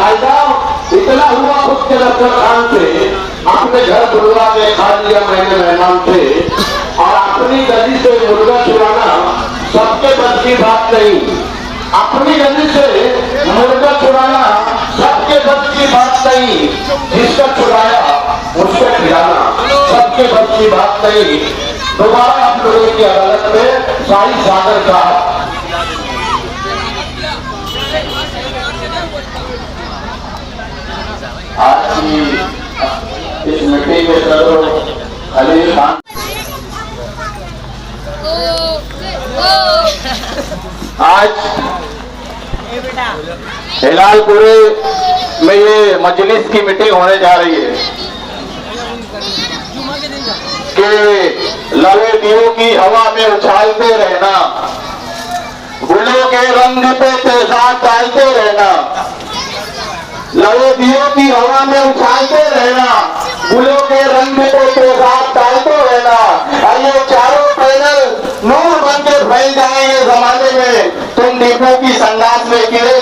भाई साहब इतना हुआ खुद के दफ्तर खान से, अपने घर बुलवा के खा लिया मैंने मेहमान से, और अपनी गली से मुर्गा चुराना सबके बस की बात नहीं। अपनी गली से मुर्गा चुराना सबके बस की बात नहीं। जिसका चुराया उसको खिलाना सबके बस की बात नहीं। दोबारा आप लोगों की अदालत में साई सागर का आज की इस मीटिंग में सदर खलील खान आज हिलालपुरे में ये मजलिस की मीटिंग होने जा रही है कि लवे दियों की हवा में उछालते रहना, गुलों के रंग पे तेजाब डालते रहना, लवे दियों की हवा में उछालते रहना, गुलों के रंग पे तेजाब डालते रहना। और ये चारों पैनल नूर बन के फैल जाएंगे जमाने में, तुम डिपो की संडास में कीड़े